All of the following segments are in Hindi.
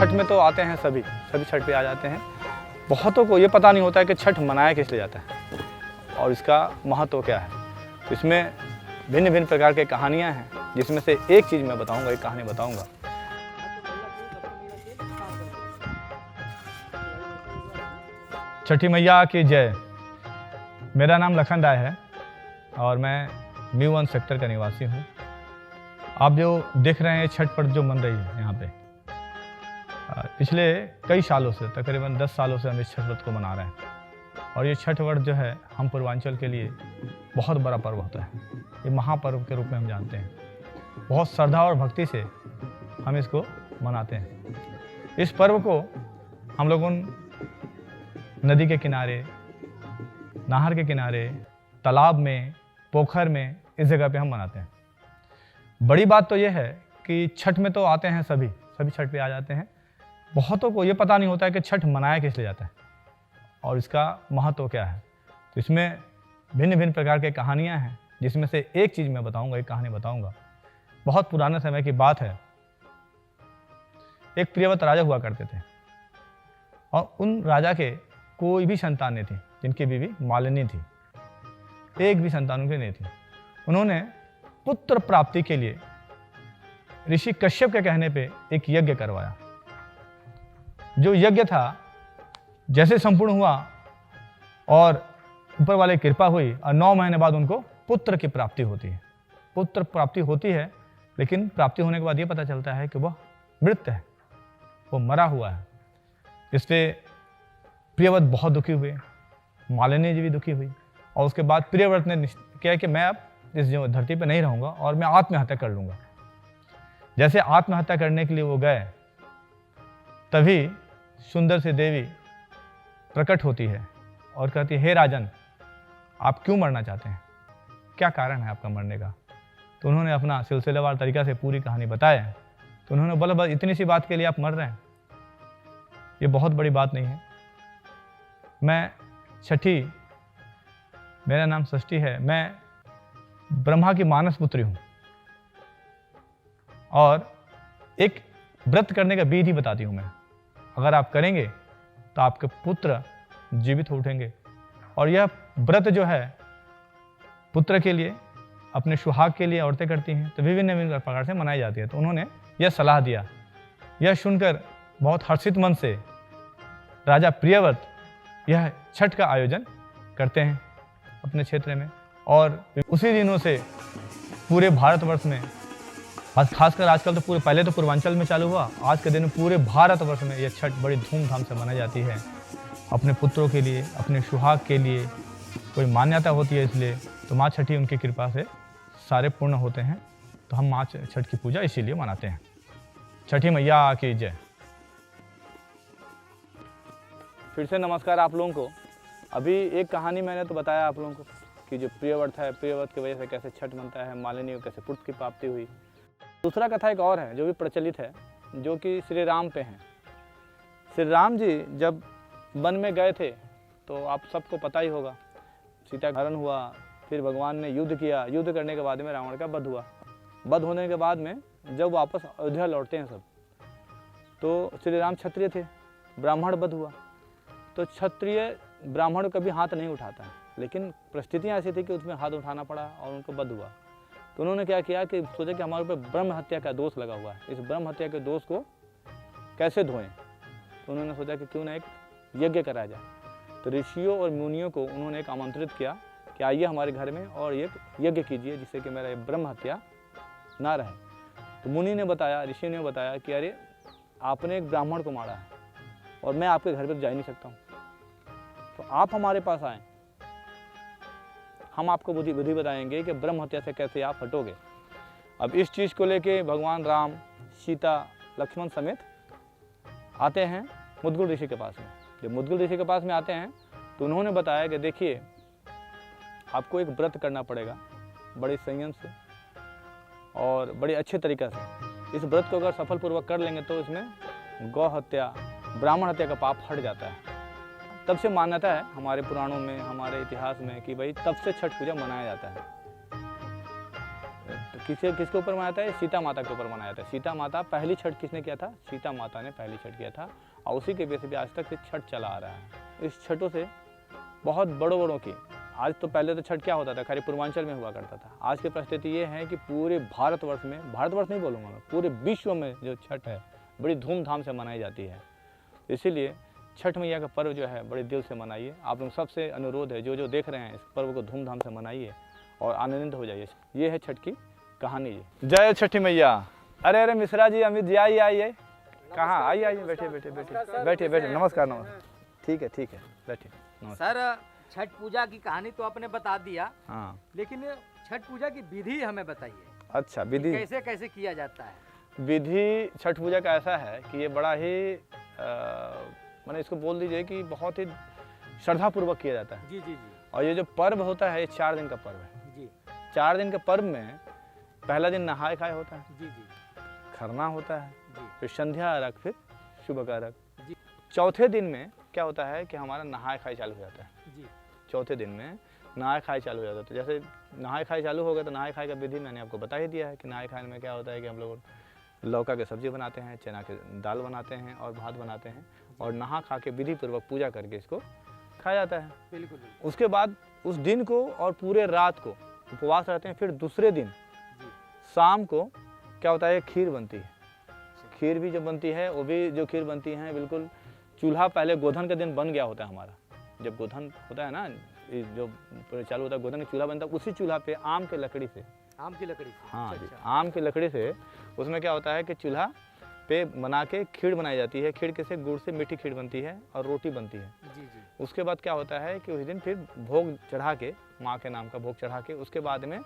छठ में तो आते हैं सभी छठ पे आ जाते हैं। बहुतों को ये पता नहीं होता है कि छठ मनाया किस लिए जाता है और इसका महत्व क्या है। इसमें भिन्न भिन्न प्रकार की कहानियाँ हैं, जिसमें से एक चीज़ मैं बताऊँगा, एक कहानी बताऊँगा। छठी मैया की जय। मेरा नाम लखन राय है और मैं न्यू 1 सेक्टर का निवासी हूँ। आप जो देख रहे हैं छठ पर्व जो मन रही है यहाँ पे, पिछले कई सालों से, तकरीबन 10 सालों से हम इस छठ व्रत को मना रहे हैं। और ये छठ व्रत जो है हम पूर्वांचल के लिए बहुत बड़ा पर्व होता है। ये महापर्व के रूप में हम जानते हैं। बहुत श्रद्धा और भक्ति से हम इसको मनाते हैं। इस पर्व को हम लोग नदी के किनारे, नहर के किनारे, तालाब में, पोखर में, इस जगह पे हम मनाते हैं। बड़ी बात तो यह है कि छठ में तो आते हैं सभी छठ पे आ जाते हैं। बहुतों को ये पता नहीं होता है कि छठ मनाया किस लिए जाता है और इसका महत्व क्या है। तो इसमें भिन्न भिन्न प्रकार की कहानियाँ हैं, जिसमें से एक चीज़ मैं बताऊँगा, एक कहानी बताऊँगा। बहुत पुराने समय की बात है। एक प्रियव्रत राजा हुआ करते थे और उन राजा के कोई भी संतान नहीं थी, जिनकी बीवी मालिनी थी। एक भी संतान उनकी नहीं थी। उन्होंने पुत्र प्राप्ति के लिए ऋषि कश्यप के कहने पे एक यज्ञ करवाया। जो यज्ञ था जैसे संपूर्ण हुआ और ऊपर वाले की कृपा हुई और 9 महीने बाद उनको पुत्र की प्राप्ति होती है। पुत्र प्राप्ति होती है, लेकिन प्राप्ति होने के बाद ये पता चलता है कि वह मृत है, वो मरा हुआ है। इससे प्रियव्रत बहुत दुखी हुए, मालिनी जी भी दुखी हुई और उसके बाद प्रियव्रत ने किया कि मैं अब इस धरती पर नहीं रहूँगा और मैं आत्महत्या कर लूँगा। जैसे आत्महत्या करने के लिए वो गए, तभी सुंदर सी देवी प्रकट होती है और कहती है, हे राजन, आप क्यों मरना चाहते हैं? क्या कारण है आपका मरने का? तो उन्होंने अपना सिलसिलेवार तरीका से पूरी कहानी बताया। तो उन्होंने बोला, बस इतनी सी बात के लिए आप मर रहे हैं, ये बहुत बड़ी बात नहीं है। मैं छठी, मेरा नाम षष्ठी है, मैं ब्रह्मा की मानस पुत्री हूँ और एक व्रत करने का विधि बताती हूँ मैं। अगर आप करेंगे तो आपके पुत्र जीवित हो उठेंगे। और यह व्रत जो है पुत्र के लिए, अपने सुहाग के लिए औरतें करती हैं, तो विभिन्न विभिन्न प्रकार से मनाई जाती है। तो उन्होंने यह सलाह दिया। यह सुनकर बहुत हर्षित मन से राजा प्रियव्रत यह छठ का आयोजन करते हैं अपने क्षेत्र में। और उसी दिनों से पूरे भारतवर्ष में, खासकर आजकल तो पूरे, पहले तो पूर्वांचल में चालू हुआ, आज के दिन में पूरे भारतवर्ष में यह छठ बड़ी धूमधाम से मनाई जाती है। अपने पुत्रों के लिए, अपने सुहाग के लिए कोई मान्यता होती है, इसलिए तो माँ छठी उनकी कृपा से सारे पूर्ण होते हैं। तो हम माँ छठ की पूजा इसीलिए मनाते हैं। छठी मैया की जय। फिर से नमस्कार आप लोगों को। अभी एक कहानी मैंने तो बताया आप लोगों को कि जो प्रियव्रत है, प्रियव्रत की वजह से कैसे छठ मनता है, मालिनी को कैसे पुत्र की प्राप्ति हुई। दूसरा कथा एक और है जो भी प्रचलित है, जो कि श्री राम पे है। श्री राम जी जब वन में गए थे, तो आप सबको पता ही होगा, सीता का हरण हुआ, फिर भगवान ने युद्ध किया। युद्ध करने के बाद में रावण का वध हुआ। वध होने के बाद में जब वापस अयोध्या लौटते हैं सब, तो श्री राम क्षत्रिय थे, ब्राह्मण वध हुआ। तो क्षत्रिय ब्राह्मण कभी हाथ नहीं उठाता है, लेकिन परिस्थितियाँ ऐसी थी कि उसमें हाथ उठाना पड़ा और उनको वध हुआ। तो उन्होंने क्या किया कि सोचा कि हमारे ऊपर ब्रह्म हत्या का दोष लगा हुआ है, इस ब्रह्म हत्या के दोष को कैसे धोएं। तो उन्होंने सोचा कि क्यों ना एक यज्ञ कराया जाए। तो ऋषियों और मुनियों को उन्होंने एक आमंत्रित किया कि आइए हमारे घर में और एक यज्ञ कीजिए, जिससे कि मेरा ये ब्रह्म हत्या ना रहे। तो मुनि ने बताया, ऋषि ने बताया कि अरे आपने एक ब्राह्मण को मारा है और मैं आपके घर पर जा ही नहीं सकता हूँ, तो आप हमारे पास आएँ, हम आपको विधि बताएंगे कि ब्रह्म हत्या से कैसे आप हटोगे। अब इस चीज़ को लेके भगवान राम, सीता, लक्ष्मण समेत आते हैं मुद्गल ऋषि के पास में। जब मुद्गल ऋषि के पास में आते हैं तो उन्होंने बताया कि देखिए, आपको एक व्रत करना पड़ेगा बड़े संयम से और बड़े अच्छे तरीक़े से। इस व्रत को अगर सफलपूर्वक कर लेंगे तो इसमें गौ हत्या, ब्राह्मण हत्या का पाप हट जाता है। तब से मान्यता है हमारे पुराणों में, हमारे इतिहास में कि भाई तब से छठ पूजा मनाया जाता है। किसके ऊपर मनाया जाता है? सीता माता के ऊपर मनाया जाता है। सीता माता पहली छठ किसने किया था? सीता माता ने पहली छठ किया था और उसी के बेस पे आज तक छठ चला आ रहा है। इस छठों से बहुत बड़ों की, आज तो पहले तो छठ क्या होता था, खाली पूर्वांचल में हुआ करता था। आज की परिस्थिति ये है कि पूरे भारतवर्ष में, भारतवर्ष नहीं बोलूँगा मैं, पूरे विश्व में जो छठ है बड़ी धूमधाम से मनाई जाती है। इसीलिए छठ मैया का पर्व जो है बड़े दिल से मनाइए। आप लोग सबसे अनुरोध है, जो देख रहे हैं इस पर्व को धूमधाम से मनाइए और आनंदित हो जाइए। ये है छठ की कहानी जी। जय छठी मैया। अरे मिश्रा जी, अमित जी, आइए। कहाँ? आइए बैठे नमस्कार। ठीक है बैठिए। सर, छठ पूजा की कहानी तो आपने बता दिया, हाँ, लेकिन छठ पूजा की विधि हमें बताइए। अच्छा, विधि कैसे कैसे किया जाता है? विधि छठ पूजा का ऐसा है कि ये बड़ा ही मैंने इसको बोल दीजिए कि बहुत ही श्रद्धापूर्वक किया जाता है। जी। और ये जो पर्व होता है ये 4 दिन का पर्व है जी। 4 दिन के पर्व में पहला दिन नहाए खाए होता है जी। खरना होता है जी। फिर संध्या अर्घ, फिर शुभ का अर्घ। जी। चौथे दिन में क्या होता है कि हमारा नहाए खाए चालू हो जाता है। जी। चौथे दिन में नहाए खाए चालू हो जाता है। तो जैसे नहाए खाए चालू हो गया तो नहाए खाए का विधि मैंने आपको बता ही दिया है कि नहाए खाए में क्या होता है कि हम लोग लौका की सब्जी बनाते हैं, चना के दाल बनाते हैं और भात बनाते हैं और नहा खा के विधि पूर्वक पूजा करके इसको खाया जाता है। बिल्कुल। उसके बाद उस दिन को और पूरे रात को उपवास रहते हैं। फिर दूसरे दिन शाम को क्या होता है, खीर बनती है। खीर भी जो बनती है वो भी जो खीर बनती है बिल्कुल चूल्हा पहले गोधन के दिन बन गया होता है हमारा। जब गोधन होता है ना, जो चालू होता है गोधन का चूल्हा बनता है, उसी चूल्हा पे आम की लकड़ी से। हाँ जी, आम की लकड़ी से उसमें क्या होता है कि चूल्हा पे बना के खीर बनाई जाती है। खीर कैसे? गुड़ से मीठी खीर बनती है और रोटी बनती है। जी। उसके बाद क्या होता है कि उस दिन फिर भोग चढ़ा के, माँ के नाम का भोग चढ़ा के, उसके बाद में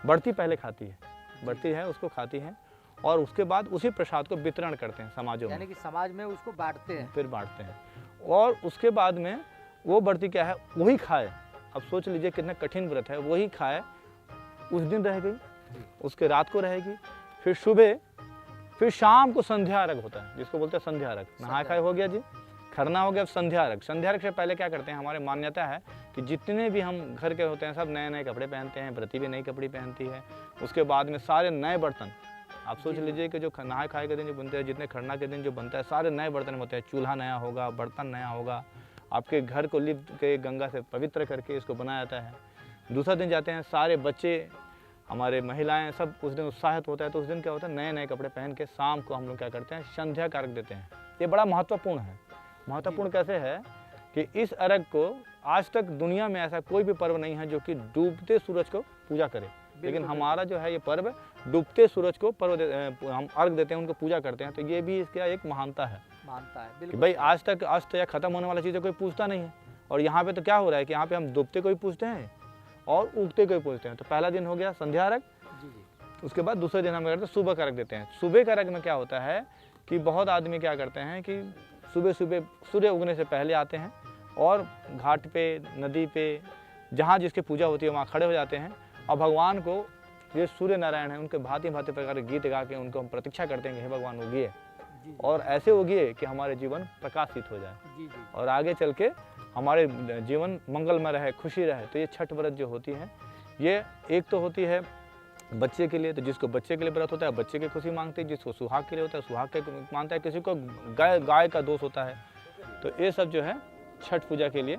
बढ़ती पहले खाती है, बढ़ती है उसको खाती है और उसके बाद उसी प्रसाद को वितरण करते हैं समाजों में, यानी कि समाज में उसको बांटते हैं। फिर बांटते हैं और उसके बाद में वो बढ़ती क्या है वही खाए। अब सोच लीजिए कितना कठिन व्रत है। वही खाए, उस दिन रह गई, उसके रात को रहेगी, फिर सुबह, फिर शाम को संध्या अर्घ होता है जिसको बोलते हैं संध्या अर्घ। नहाए खाए हो गया जी, खरना हो गया, अब संध्या अर्घ। संध्या अर्घ से पहले क्या करते हैं, हमारे मान्यता है कि जितने भी हम घर के होते हैं सब नए नए कपड़े पहनते हैं, व्रती भी नई कपड़े पहनती है। उसके बाद में सारे नए बर्तन, आप सोच लीजिए कि जो नहाए खाए के दिन जो बनते हैं, जितने खरना के दिन जो बनता है, सारे नए बर्तन होते हैं। चूल्हा नया होगा, बर्तन नया होगा, आपके घर को लिप के गंगा से पवित्र करके इसको बनाया जाता है। दूसरा दिन जाते हैं सारे बच्चे, हमारे महिलाएं सब उस दिन उत्साहित होता है। तो उस दिन क्या होता है, नए नए कपड़े पहन के शाम को हम लोग क्या करते हैं, संध्या का अर्घ देते हैं। ये बड़ा महत्वपूर्ण है। महत्वपूर्ण कैसे है कि इस अर्घ को आज तक दुनिया में ऐसा कोई भी पर्व नहीं है जो कि डूबते सूरज को पूजा करे, लेकिन हमारा जो है ये पर्व डूबते सूरज को हम अर्घ देते हैं, उनको पूजा करते हैं। तो ये भी इसका एक महानता है कि भाई आज तक अस्त या खत्म होने वाला चीज़ें कोई पूछता नहीं है। और यहाँ पे तो क्या हो रहा है कि यहाँ पे हम डूबते को भी पूछते हैं और उगते को भी पूछते हैं। तो पहला दिन हो गया संध्या अर्घ, उसके बाद दूसरे दिन हम करते हैं सुबह का अर्घ देते हैं। सुबह का अर्घ में क्या होता है कि बहुत आदमी क्या करते हैं कि सुबह सुबह सूर्य उगने से पहले आते हैं और घाट पे, नदी पे, जहाँ जिसकी पूजा होती है वहाँ खड़े हो जाते हैं और भगवान को, ये सूर्य नारायण हैं, उनके भांति भांति प्रकार के गीत गा के उनको हम प्रतीक्षा करते हैं कि हे भगवान उगिए और ऐसे उगिए कि हमारे जीवन प्रकाशित हो जाए और आगे चल के हमारे जीवन मंगलमय रहे, खुशी रहे। तो ये छठ व्रत जो होती है, ये एक तो होती है बच्चे के लिए, तो जिसको बच्चे के लिए व्रत होता है बच्चे की खुशी मांगते हैं, जिसको सुहाग के लिए होता है सुहाग के मानता है, किसी को गाय का दोष होता है। तो ये सब जो है छठ पूजा के लिए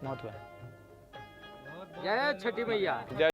महत्व है। जय छठी मैया। जय